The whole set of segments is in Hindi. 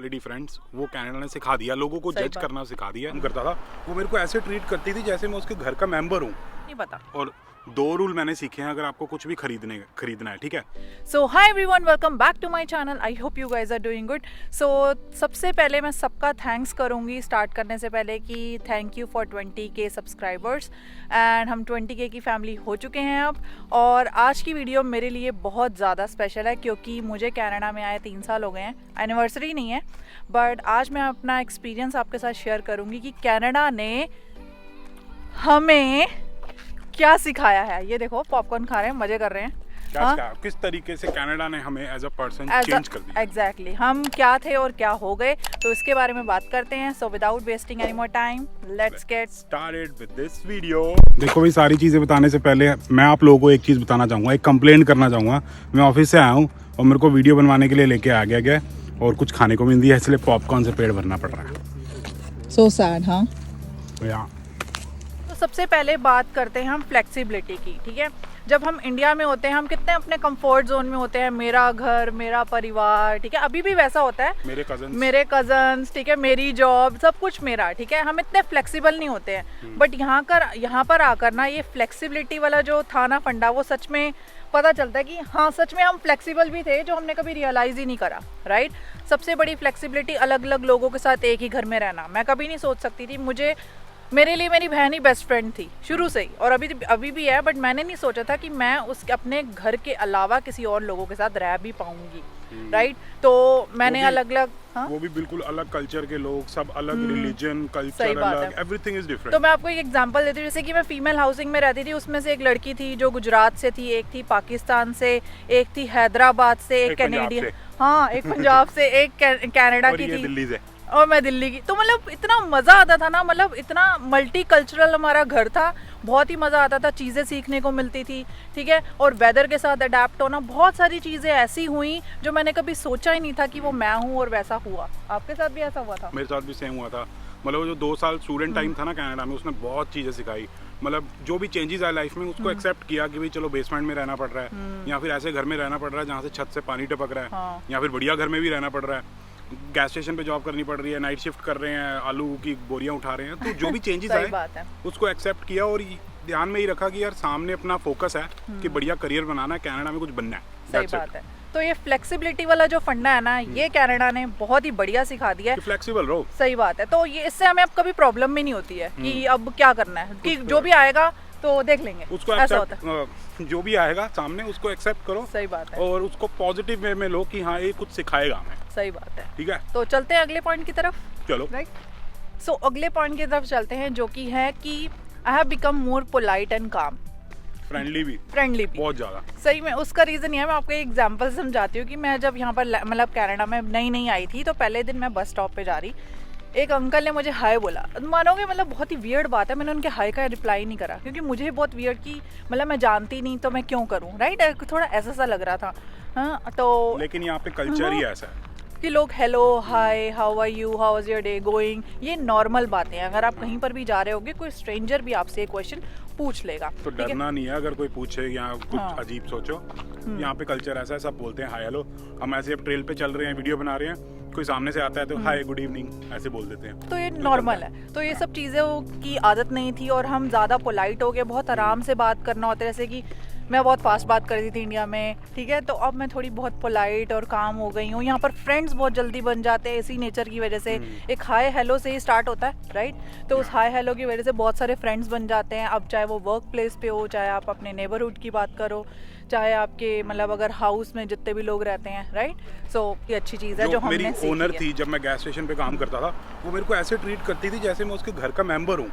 ऑलरेडी फ्रेंड्स, वो कनाडा ने सिखा दिया, लोगों को सही जज बात। करना सिखा दिया। करता था वो मेरे को ऐसे ट्रीट करती थी जैसे मैं उसके घर का मेंबर हूँ। नहीं पता। और 2 रूल मैंने सीखे हैं अगर आपको कुछ भी खरीदना है, ठीक है। So hi everyone, welcome back to my channel. I hope you guys are doing good. So सबसे पहले मैं सबका थैंक्स करूंगी स्टार्ट करने से पहले कि thank you for 20K subscribers and हम 20K की फैमिली हो चुके हैं अब। और आज की वीडियो मेरे लिए बहुत ज़्यादा स्पेशल है क्योंकि मुझे कनाडा में आए 3 साल हो गए हैं। एनिवर्सरी नहीं है बट आज मैं अपना एक्सपीरियंस आपके साथ शेयर करूंगी कि कनाडा ने हमें क्या सिखाया है। ये देखो पॉपकॉर्न खा रहे हैं, मजे कर रहे हैं। किस तरीके से कनाडा ने हमें एज अ पर्सन चेंज कर दिया। एग्जैक्टली हम क्या थे और क्या हो गए, तो इसके बारे में बात करते हैं। So without wasting any more time, let's get started with this video. देखो भाई, सारी चीजें बताने से पहले मैं आप लोगों को एक चीज बताना चाहूंगा, एक कंप्लेंट करना चाहूंगा। मैं ऑफिस से आया हूँ और मेरे को वीडियो बनवाने के लिए लेके आ गया और कुछ खाने को मिल दिया, इसलिए पॉपकॉर्न से पेट भरना पड़ रहा है। So sad. हाँ, या तो सबसे पहले बात करते हैं हम फ्लेक्सिबिलिटी की। ठीक है, जब हम इंडिया में होते हैं हम कितने अपने कंफर्ट जोन में होते हैं, मेरा घर, मेरा परिवार, ठीक है, अभी भी वैसा होता है, मेरे कजन्स, ठीक है, मेरी जॉब, सब कुछ मेरा, ठीक है, हम इतने फ्लेक्सिबल नहीं होते हैं। बट यहाँ पर आकर ना ये फ्लेक्सिबिलिटी वाला जो था ना फंडा, वो सच में पता चलता है कि हाँ सच में हम फ्लेक्सिबल भी थे, जो हमने कभी रियलाइज ही नहीं करा। राइट, सबसे बड़ी फ्लेक्सिबिलिटी अलग अलग लोगों के साथ एक ही घर में रहना। मैं कभी नहीं सोच सकती थी, मेरे लिए मेरी बहन ही बेस्ट फ्रेंड थी शुरू से ही, और अभी भी है। बट मैंने नहीं सोचा था कि मैं उसके अपने घर के अलावा किसी और लोगों के साथ रह भी पाऊंगी। राइट, तो मैंने अलग अलग, हाँ, वो भी बिल्कुल अलग कल्चर के लोग, सब अलग रिलीजन, कल्चर अलग, एवरीथिंग इज डिफरेंट। तो मैं आपको एक एग्जांपल देती हूँ। जैसे कि मैं फीमेल हाउसिंग में रहती थी, उसमें से एक लड़की थी जो गुजरात से थी, एक थी पाकिस्तान से, एक थी हैदराबाद से, एक कैनेडियन, हाँ, एक पंजाब से, एक कनाडा की थी, दिल्ली से, और मैं दिल्ली की। तो मतलब इतना मज़ा आता था ना, मतलब इतना मल्टी कल्चरल हमारा घर था, बहुत ही मज़ा आता था, चीज़ें सीखने को मिलती थी। ठीक है, और वेदर के साथ अडेप्ट होना, बहुत सारी चीज़ें ऐसी हुई जो मैंने कभी सोचा ही नहीं था कि वो मैं हूँ और वैसा हुआ। आपके साथ भी ऐसा हुआ था? मेरे साथ भी सेम हुआ था। मतलब जो 2 साल स्टूडेंट टाइम था ना कनाडा में, उसने बहुत चीज़ें सिखाई। मतलब जो भी चेंजेस आए लाइफ में, उसको एक्सेप्ट किया कि भाई चलो बेसमेंट में रहना पड़ रहा है, या फिर ऐसे घर में रहना पड़ रहा है जहाँ से छत से पानी टपक रहा है, हाँ। या फिर बढ़िया घर में भी रहना पड़ रहा है, गैस स्टेशन पे जॉब करनी पड़ रही है, नाइट शिफ्ट कर रहे हैं, आलू की बोरियां उठा रहे हैं। तो जो भी चेंजेस आए उसको एक्सेप्ट किया और ध्यान में ही रखा कि यार सामने अपना फोकस है कि बढ़िया करियर बनाना है, कनाडा में कुछ बनना है। सही बात है। तो ये फ्लेक्सिबिलिटी वाला जो फंडा है ना, ये कनाडा ने बहुत ही बढ़िया सिखा दिया है, फ्लेक्सिबल रहो। सही बात है। तो ये इससे हमें अब कभी प्रॉब्लम भी नहीं होती है कि अब क्या करना है, कि जो भी आएगा तो देख लेंगे, उसको ऐसा होता है। जो भी आएगा सामने उसको एक्सेप्ट करो। सही बात है। और उसको पॉजिटिव वे में लो कि हाँ ये कुछ सिखाएगा हमें। सही बात है। ठीक है, तो चलते हैं अगले पॉइंट की तरफ। चलो। राइट, सो अगले पॉइंट की तरफ चलते हैं, जो कि है कि I have become more polite and काम। फ्रेंडली भी बहुत ज़्यादा। सही में उसका रीज़न ये है, मैं आपको एक एग्जांपल समझाती हूँ कि मैं जब यहाँ पर मतलब कनाडा में नई आई थी, तो पहले दिन मैं बस स्टॉप पे जा रही, एक अंकल ने मुझे हाय बोला। मानोगे मतलब बहुत ही वियर्ड बात है, मैंने उनके हाय का रिप्लाई नहीं करा क्योंकि मुझे बहुत वियर्ड की, मतलब मैं जानती नहीं तो मैं क्यों करूँ। राइट, थोड़ा ऐसा सा लग रहा था। हाँ, तो लेकिन यहाँ पे कल्चर ही ऐसा है कि लोग hello, hi, how are you, how is your day going, ये नॉर्मल बातें हैं। अगर आप कहीं पर भी जा रहे होगे, कोई स्ट्रेंजर भी आपसे क्वेश्चन पूछ लेगा, तो डरना नहीं है अगर कोई पूछे या कुछ अजीब सोचो। यहाँ पे कल्चर ऐसा है, सब बोलते हैं हाय हेलो। हम ऐसे अब ट्रेल पे चल रहे हैं, वीडियो बना रहे हैं, कोई सामने से आता है तो हाय गुड इवनिंग ऐसे बोल देते हैं। तो ये नॉर्मल है। तो ये सब चीज़ों की आदत नहीं थी और हम ज़्यादा पोलाइट हो गए, बहुत आराम से बात करना होता है। जैसे कि मैं बहुत फास्ट बात कर रही थी इंडिया में, ठीक है, तो अब मैं थोड़ी बहुत पोलाइट और काम हो गई हूँ। यहाँ पर फ्रेंड्स बहुत जल्दी बन जाते हैं इसी नेचर की वजह से। एक हाय हेलो से ही स्टार्ट होता है, राइट, तो उस हाय हेलो की वजह से बहुत सारे फ्रेंड्स बन जाते हैं। अब चाहे वो वर्क प्लेस पे हो, चाहे आप अपने नेबरहुड की बात करो, चाहे आपके मतलब अगर हाउस में जितने भी लोग रहते हैं। राइट, सो ये अच्छी चीज़ है जो हमने सीखी है। मेरी ओनर थी, जब मैं गैस स्टेशन पे काम करता था, वो मेरे को ऐसे ट्रीट करती थी जैसे मैं उसके घर का मेंबर हूँ।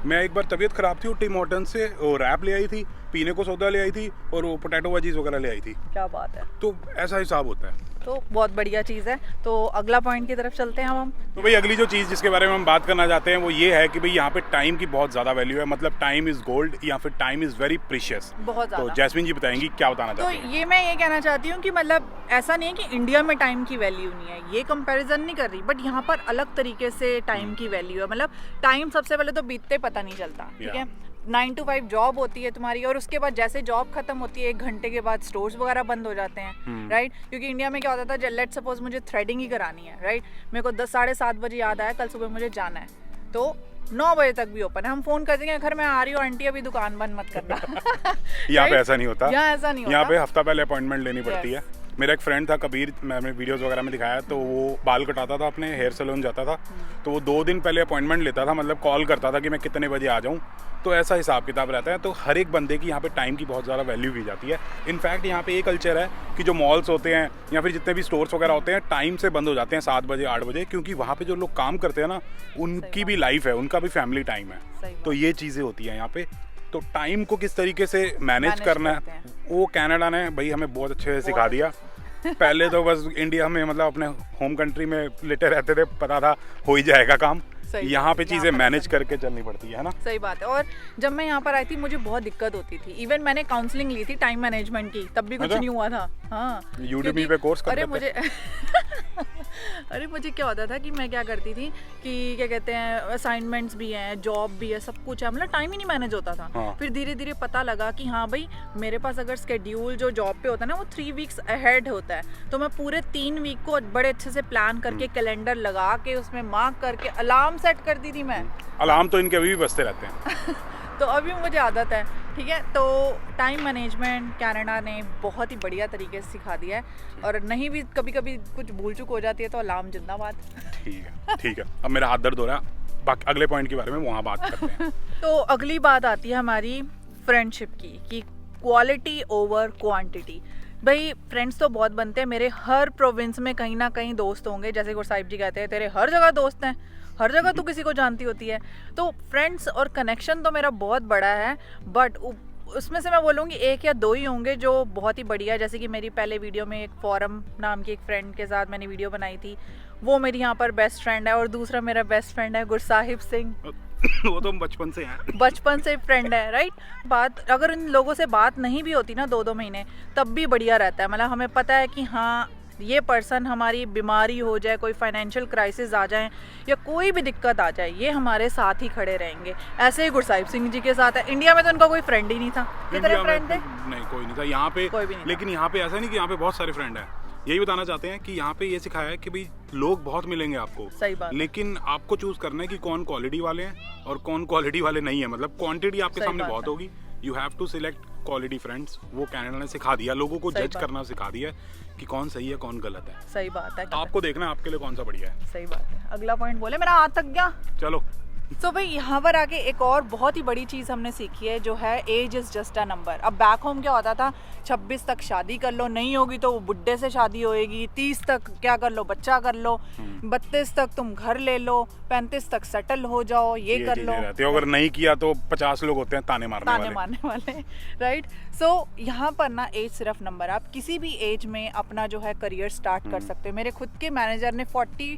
मैं एक बार तबीयत खराब थी और टिम हॉर्टन्स से रैप ले आई थी, पीने को सोडा ले आई थी और वो पोटैटो वेजीज वगैरह ले आई थी। क्या बात है। तो ऐसा हिसाब होता है, तो बहुत बढ़िया चीज़ है। तो अगला पॉइंट की तरफ चलते हैं हम। तो भाई अगली जो चीज़ जिसके बारे में हम बात करना चाहते हैं वो ये है कि भाई यहाँ पे टाइम की बहुत ज़्यादा वैल्यू है। मतलब टाइम इज़ गोल्ड या फिर टाइम इज़ वेरी प्रीशियस। बहुत ज़्यादा। तो जैस्मिन जी बताएंगी क्या बताना चाहती हैं। तो ये मैं ये कहना चाहती हूँ कि मतलब ऐसा नहीं है कि इंडिया में टाइम की वैल्यू नहीं है, ये कंपैरिजन नहीं कर रही, बट यहाँ पर अलग तरीके से टाइम की वैल्यू है। मतलब टाइम सबसे पहले तो बीतते पता नहीं चलता, ठीक है। 9 to 5 जॉब होती है तुम्हारी, और उसके बाद जैसे जॉब खत्म होती है 1 घंटे के बाद स्टोर्स वगैरह बंद हो जाते हैं, राइट। क्योंकि इंडिया में क्या होता था, लेट सपोज मुझे थ्रेडिंग ही करानी है, राइट, मेरे को 10 साढ़े 7 बजे याद आया कल सुबह मुझे जाना है, तो 9 बजे तक भी ओपन है। हम फोन कर देंगे घर मैं आ रही हूँ आंटी, अभी दुकान बंद मत करना। यहाँ पे ऐसा नहीं होता, यहाँ ऐसा नहीं होता, यहाँ पे हफ्ता पहले अपॉइंटमेंट लेनी पड़ती है। मेरा एक फ्रेंड था कबीर, मैंने वीडियोस वगैरह में दिखाया, तो वो बाल कटाता था, अपने हेयर सैलून जाता था, तो वो 2 दिन पहले अपॉइंटमेंट लेता था, मतलब कॉल करता था कि मैं कितने बजे आ जाऊँ। तो ऐसा हिसाब किताब रहता है। तो हर एक बंदे की यहाँ पे टाइम की बहुत ज़्यादा वैल्यू की जाती है। इनफैक्ट यहाँ पे ये कल्चर है कि जो मॉल्स होते हैं या फिर जितने भी स्टोर्स वगैरह होते हैं टाइम से बंद हो जाते हैं 7 बजे 8 बजे, क्योंकि वहाँ पे जो लोग काम करते हैं ना, उनकी भी लाइफ है, उनका भी फैमिली टाइम है। तो ये चीज़ें होती हैं यहाँ पे। तो टाइम को किस तरीके से मैनेज करना है, वो कनाडा ने भाई हमें बहुत अच्छे से सिखा दिया। पहले तो बस इंडिया में मतलब अपने होम कंट्री में लेटे रहते थे, पता था हो ही जाएगा काम। यहाँ पे चीजें मैनेज करके चलनी पड़ती है ना। सही बात है। और जब मैं यहाँ पर आई थी मुझे बहुत दिक्कत होती थी, इवन मैंने काउंसलिंग ली थी टाइम मैनेजमेंट की, तब भी कुछ नहीं हुआ था। हाँ, यूडेमी पे कोर्स कर अरे मुझे क्या होता था कि मैं क्या करती थी कि क्या कहते हैं, असाइनमेंट्स भी हैं, जॉब भी है, सब कुछ है, मतलब टाइम ही नहीं मैनेज होता था। हाँ। फिर धीरे धीरे पता लगा कि हाँ भाई मेरे पास अगर स्केड्यूल जो जॉब पे होता है ना वो 3 वीक्स अहेड होता है, तो मैं पूरे 3 वीक को बड़े अच्छे से प्लान करके कैलेंडर लगा के उसमें मार्क करके अलार्म सेट करती थी मैं। अलार्म तो इनके अभी भी बजते रहते हैं। तो अभी मुझे आदत है, ठीक है। तो टाइम मैनेजमेंट कनाडा ने बहुत ही बढ़िया तरीके से सिखा दिया है, और नहीं भी कभी कभी कुछ भूल चूक हो जाती है तो अलार्म जिंदाबाद। ठीक है, ठीक है। अब मेरा हाथ दर्द हो रहा है, बाकी अगले पॉइंट के बारे में वहाँ बात करते हैं। तो अगली बात आती है हमारी फ्रेंडशिप की, कि क्वालिटी ओवर क्वांटिटी। भाई फ्रेंड्स तो बहुत बनते हैं, मेरे हर प्रोविंस में कहीं ना कहीं दोस्त होंगे, जैसे गुरसाहिब जी कहते हैं तेरे हर जगह दोस्त हैं, हर जगह तू किसी को जानती होती है। तो फ्रेंड्स और कनेक्शन तो मेरा बहुत बड़ा है, बट उसमें से मैं बोलूँगी 1 या 2 ही होंगे जो बहुत ही बढ़िया है। जैसे कि मेरी पहले वीडियो में एक फॉरम नाम की एक फ्रेंड के साथ मैंने वीडियो बनाई थी, वो मेरी यहाँ पर बेस्ट फ्रेंड है। और दूसरा मेरा बेस्ट फ्रेंड है गुरसाहिब सिंह, वो तो बचपन से हैं, बचपन से फ्रेंड है, राइट। बात अगर इन लोगों से बात नहीं भी होती ना 2-2 महीने, तब भी बढ़िया रहता है। मतलब हमें पता है कि हाँ ये पर्सन, हमारी बीमारी हो जाए, कोई फाइनेंशियल क्राइसिस आ जाए या कोई भी दिक्कत आ जाए, ये हमारे साथ ही खड़े रहेंगे। ऐसे ही गुरसाहिब सिंह जी के साथ है। इंडिया में तो उनका कोई फ्रेंड ही नहीं था। कितने फ्रेंड थे? नहीं, कोई नहीं था यहाँ पे, कोई भी नहीं। लेकिन यहाँ पे ऐसा नहीं कि यहाँ पे बहुत सारे फ्रेंड हैं। यही बताना चाहते हैं कि यहाँ पे ये सिखाया है कि भाई लोग बहुत मिलेंगे आपको, सही बात, लेकिन आपको चूज करना है कि कौन क्वालिटी वाले हैं और कौन क्वालिटी वाले नहीं है। मतलब क्वांटिटी आपके सामने बहुत होगी, you have to select quality friends. वो कनाडा ने सिखा दिया, लोगों को जज करना सिखा दिया कि कौन सही है कौन गलत है। सही बात है, आपको देखना है आपके लिए कौन सा बढ़िया है। सही बात है। अगला पॉइंट बोले, मेरा हाथ थक गया। चलो तो भाई यहाँ पर आके एक और बहुत ही बड़ी चीज़ हमने सीखी है, जो है age is just a number. अब बैक होम क्या होता था, 26 तक शादी कर लो, नहीं होगी तो बुढ़े से शादी होएगी, 30 तक क्या कर लो, बच्चा कर लो, 32 तक तुम घर ले लो, 35 तक सेटल हो जाओ, ये कर लो। अगर नहीं किया तो 50 लोग होते हैं ताने मारने वाले, राइट। सो यहाँ पर ना एज सिर्फ नंबर, आप किसी भी एज में अपना जो है करियर स्टार्ट कर सकते हो। मेरे खुद के मैनेजर ने 42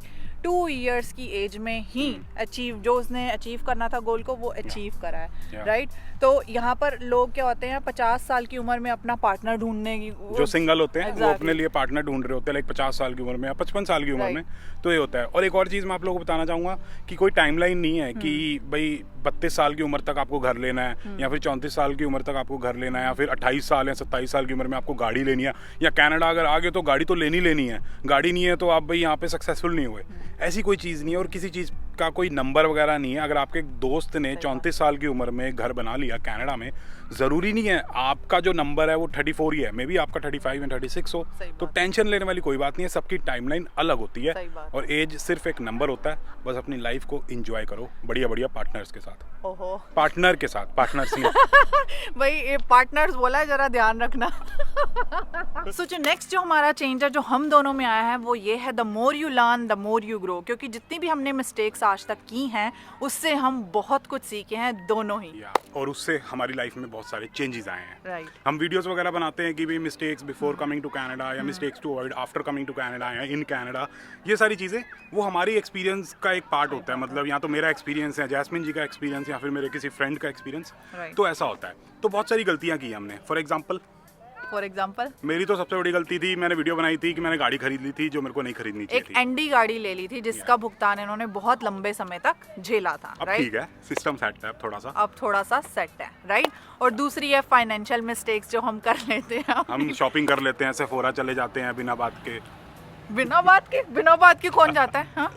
ईयर्स की एज में ही अचीव, जो उसने अचीव करना था गोल को, वो अचीव करा है, राइट। तो यहाँ पर लोग क्या होते हैं 50 साल की उम्र में अपना पार्टनर ढूंढने की, जो सिंगल होते हैं वो अपने लिए पार्टनर ढूंढ रहे होते हैं, लाइक 50 साल की उम्र में या 55 साल की उम्र में। तो ये होता है। और एक और चीज़ मैं आप लोगों को बताना चाहूँगा कि कोई टाइमलाइन नहीं है कि भाई 32 साल की उम्र तक आपको घर लेना है, या फिर 34 साल की उम्र तक आपको घर लेना है, या फिर 28 साल या 27 साल की उम्र में आपको गाड़ी लेनी है, या कनाडा अगर आ गए तो गाड़ी तो लेनी है, गाड़ी नहीं है तो आप भाई यहाँ पे सक्सेसफुल नहीं हुए। ऐसी कोई चीज़ नहीं है, और किसी चीज़ का कोई नंबर वगैरह नहीं है। अगर आपके एक दोस्त ने 34 साल की उम्र में घर बना लिया कनाडा में, ज़रूरी नहीं है आपका जो नंबर है वो 34 ही है, मे बी आपका 35 या 36 हो। तो टेंशन लेने वाली कोई बात नहीं है, सबकी टाइमलाइन अलग होती है, और एज सिर्फ एक नंबर होता है। बस अपनी लाइफ को एंजॉय करो बढ़िया बढ़िया पार्टनर्स के साथ। ओहो, पार्टनर के साथ, पार्टनर्स नहीं भाई ये पार्टनर्स बोला है, जरा ध्यान रखना। सो जो नेक्स्ट जो हमारा चेंज है जो हम दोनों में आया है वो ये है, the more you learn the more you grow. क्योंकि जितनी भी हमने मिस्टेक्स आज तक की हैं उससे हम बहुत कुछ सीखे हैं दोनों ही, और उससे हमारी लाइफ में बहुत सारे चेंजेस आए हैं। राइट। हम वीडियोस वगैरह बनाते हैं कि भाई mistakes before coming to Canada, या mistakes to avoid after coming to Canada या इन कनाडा। ये सारी चीज़ें वो हमारी एक्सपीरियंस का एक पार्ट होता है। मतलब या तो मेरा एक्सपीरियंस है, जैस्मिन जी का एक्सपीरियंस, या फिर मेरे किसी फ्रेंड का एक्सपीरियंस। तो ऐसा होता है। तो बहुत सारी गलतियाँ की हमने। For example for example? मेरी तो सबसे बड़ी गलती थी, मैंने वीडियो बनाई थी कि मैंने गाड़ी खरीद ली थी जो मेरे को नहीं खरीदनी चाहिए थी। एक एनडी गाड़ी ले ली थी जिसका भुगतान इन्होंने बहुत लंबे समय तक झेला था। अब ठीक है, सिस्टम सेट है अब थोड़ा सा सेट है, राइट। और दूसरी है फाइनेंशियल मिस्टेक्स जो हम कर लेते हैं। हम शॉपिंग कर लेते हैं, सेफोरा चले जाते हैं बिना बात के। बिना बात के कौन जाता है? हाँ।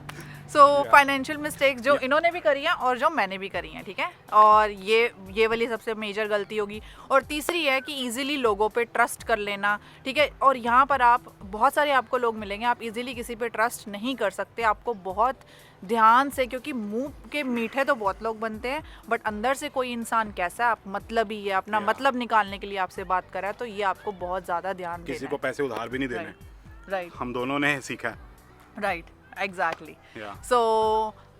सो फाइनेंशियल मिस्टेक्स जो इन्होंने भी करी है और जो मैंने भी करी हैं, ठीक है। और ये वाली सबसे मेजर गलती होगी। और तीसरी है कि इजीली लोगों पे ट्रस्ट कर लेना, ठीक है। और यहाँ पर आप बहुत सारे आपको लोग मिलेंगे, आप इजीली किसी पे ट्रस्ट नहीं कर सकते। आपको बहुत ध्यान से, क्योंकि मुंह के मीठे तो बहुत लोग बनते हैं, बट अंदर से कोई इंसान कैसा है, आप मतलबी है, अपना मतलब निकालने के लिए आपसे बात कर रहा है, तो ये आपको बहुत ज़्यादा ध्यान देना है। किसी को पैसे उधार भी नहीं देने, राइट। हम दोनों ने सीखा है, राइट, एग्जैक्टली। सो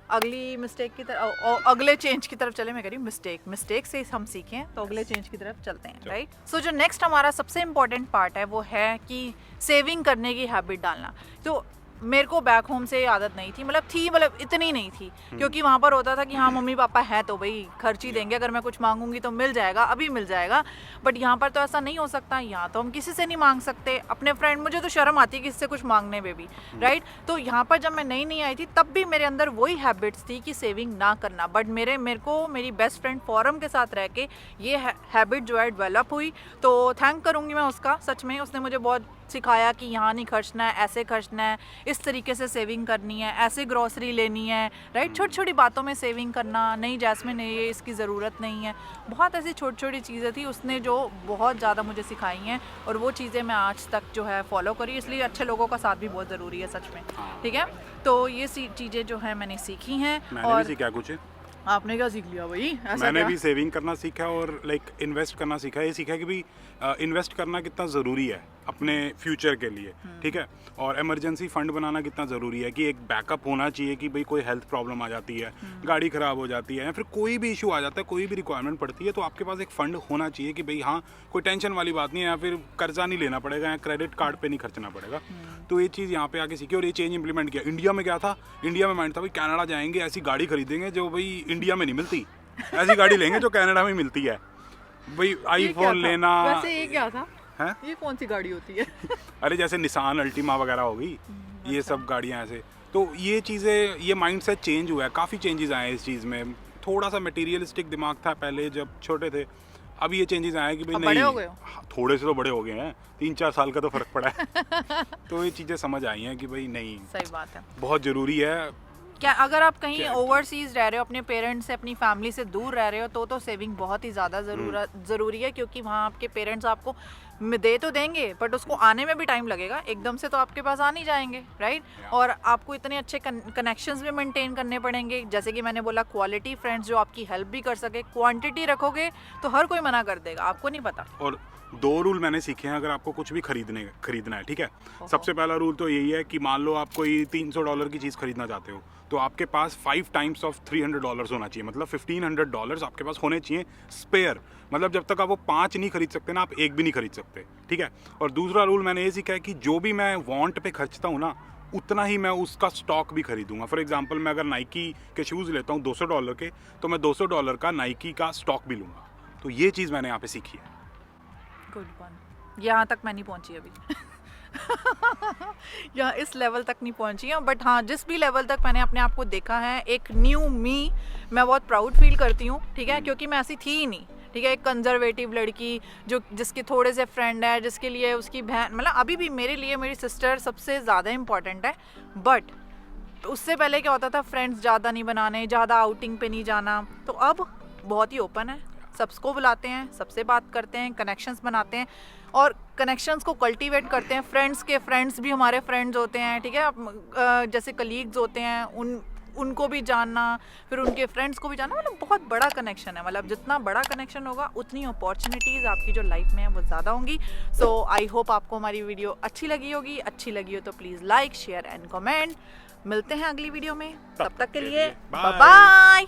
अगली मिस्टेक की तरफ, अगले चेंज की तरफ चले। मैं कह रही हूँ मिस्टेक से हम सीखें, तो अगले चेंज की तरफ चलते हैं, राइट। सो जो नेक्स्ट हमारा सबसे इम्पोर्टेंट पार्ट है वो है कि सेविंग करने की हैबिट डालना। तो मेरे को बैक होम से आदत नहीं थी, मतलब इतनी नहीं थी, क्योंकि वहाँ पर होता था कि हाँ मम्मी पापा है तो भाई खर्च ही देंगे, अगर मैं कुछ मांगूंगी तो मिल जाएगा, अभी मिल जाएगा। बट यहाँ पर तो ऐसा नहीं हो सकता, यहाँ तो हम किसी से नहीं मांग सकते। अपने फ्रेंड, मुझे तो शर्म आती है किसी से कुछ मांगने में भी, राइट। तो यहाँ पर जब मैं नई आई थी तब भी मेरे अंदर वही हैबिट्स थी कि सेविंग ना करना। बट मेरे को मेरी बेस्ट फ्रेंड फॉरम के साथ रह के ये हैबिट जो है डेवलप हुई, तो थैंक करूँगी मैं उसका, सच में। उसने मुझे बहुत सिखाया कि यहाँ नहीं खर्चना है, ऐसे खर्चना है, इस तरीके से सेविंग करनी है, ऐसे ग्रोसरी लेनी है, राइट। छोटी छोटी बातों में सेविंग करना, नहीं जैस्मिन ये इसकी ज़रूरत नहीं है, बहुत ऐसी छोटी छोटी चीज़ें थी उसने जो बहुत ज़्यादा मुझे सिखाई हैं, और वो चीज़ें मैं आज तक जो है फॉलो करी। इसलिए अच्छे लोगों का साथ भी बहुत ज़रूरी है, सच में, ठीक है। तो ये चीज़ें जो है मैंने सीखी हैं। और सीखा कुछ आपने क्या सीख लिया भाई? मैंने भी सेविंग करना सीखा और लाइक इन्वेस्ट करना सीखा। ये सीखा कि भाई इन्वेस्ट करना कितना ज़रूरी है अपने फ्यूचर के लिए, ठीक है। और इमरजेंसी फंड बनाना कितना ज़रूरी है कि एक बैकअप होना चाहिए कि भाई कोई हेल्थ प्रॉब्लम आ जाती है, गाड़ी ख़राब हो जाती है, या फिर कोई भी इशू आ जाता है, कोई भी रिक्वायरमेंट पड़ती है, तो आपके पास एक फ़ंड होना चाहिए कि भाई हाँ कोई टेंशन वाली बात नहीं है, या फिर कर्जा नहीं लेना पड़ेगा, या क्रेडिट कार्ड पे नहीं खर्चना पड़ेगा। तो ये चीज़ यहाँ पे आके सीखी और ये चेंज इंप्लीमेंट किया। इंडिया में क्या था, इंडिया में माइंड था भाई कनाडा जाएंगे, ऐसी गाड़ी खरीदेंगे जो भाई इंडिया में नहीं मिलती, ऐसी गाड़ी लेंगे जो कनाडा में मिलती है, भाई आईफोन लेना। वैसे ये क्या था? है? ये कौन सी गाड़ी होती है? अरे जैसे निसान अल्टीमा वगैरह हो गई, ये सब गाड़ियाँ ऐसे। तो ये चीज़ें, ये माइंडसेट चेंज हुआ है, काफ़ी चेंजेस आए हैं इस चीज़ में। थोड़ा सा मटेरियलिस्टिक दिमाग था पहले जब छोटे थे, अब ये चेंजेस आए कि भाई नहीं, बड़े हो गए हो? थोड़े से तो बड़े हो गए हैं, 3-4 साल का तो फर्क पड़ा है। तो ये चीज़ें समझ आई हैं कि भाई नहीं, सही बात है, बहुत ज़रूरी है। क्या अगर आप कहीं ओवरसीज रह रहे हो, अपने पेरेंट्स से, अपनी फैमिली से दूर रह रहे हो, तो सेविंग बहुत ही ज़्यादा ज़रूरी है, क्योंकि वहाँ आपके पेरेंट्स आपको दे तो देंगे बट उसको आने में भी टाइम लगेगा, एकदम से तो आपके पास आ नहीं जाएंगे, राइट। और आपको इतने अच्छे कनेक्शंस भी मेंटेन करने पड़ेंगे, जैसे कि मैंने बोला क्वालिटी फ्रेंड्स जो आपकी हेल्प भी कर सके। क्वांटिटी रखोगे तो हर कोई मना कर देगा, आपको नहीं पता। और 2 रूल मैंने सीखे हैं अगर आपको कुछ भी खरीदना है, ठीक है। सबसे पहला रूल तो यही है कि मान लो आप कोई $300 की चीज़ खरीदना चाहते हो, तो आपके पास 5 टाइम्स ऑफ $300 होना चाहिए, मतलब $1500 आपके पास होने चाहिए स्पेयर। मतलब जब तक आप वो 5 नहीं खरीद सकते ना, आप एक भी नहीं खरीद सकते, ठीक है। और दूसरा रूल मैंने ये सीखा है कि जो भी मैं वांट पे खर्चता हूँ ना, उतना ही मैं उसका स्टॉक भी खरीदूंगा। फॉर एग्जांपल मैं अगर नाइकी के शूज़ लेता हूँ $200 के, तो मैं $200 का नाइकी का स्टॉक भी लूँगा। तो ये चीज़ मैंने यहाँ पे सीखी है। Good one. यहाँ तक मैं नहीं पहुँची अभी। यहाँ इस लेवल तक नहीं पहुँची हूँ, बट हाँ जिस भी लेवल तक मैंने अपने आप को देखा है, एक न्यू मी, मैं बहुत प्राउड फील करती हूँ, ठीक है। क्योंकि मैं ऐसी थी ही नहीं, ठीक है। एक कंजर्वेटिव लड़की जिसके थोड़े से फ्रेंड है, जिसके लिए उसकी बहन, मतलब अभी भी मेरे लिए मेरी सिस्टर सबसे ज़्यादा इम्पॉर्टेंट है। बट उससे पहले क्या होता था, फ्रेंड्स ज़्यादा नहीं बनाने, ज़्यादा आउटिंग पे नहीं जाना। तो अब बहुत ही ओपन है, सबको बुलाते हैं, सबसे बात करते हैं, कनेक्शंस बनाते हैं और कनेक्शंस को कल्टीवेट करते हैं। फ्रेंड्स के फ्रेंड्स भी हमारे फ्रेंड्स होते हैं, ठीक है। जैसे कलीग्स होते हैं, उनको भी जानना, फिर उनके फ्रेंड्स को भी जानना, मतलब बहुत बड़ा कनेक्शन है। मतलब जितना बड़ा कनेक्शन होगा उतनी अपॉर्चुनिटीज़ आपकी जो लाइफ में है वो ज़्यादा होंगी। सो आई होप आपको हमारी वीडियो अच्छी लगी होगी। अच्छी लगी हो तो please like, share and comment. मिलते हैं अगली वीडियो में, तब तक के लिए बाय बाय।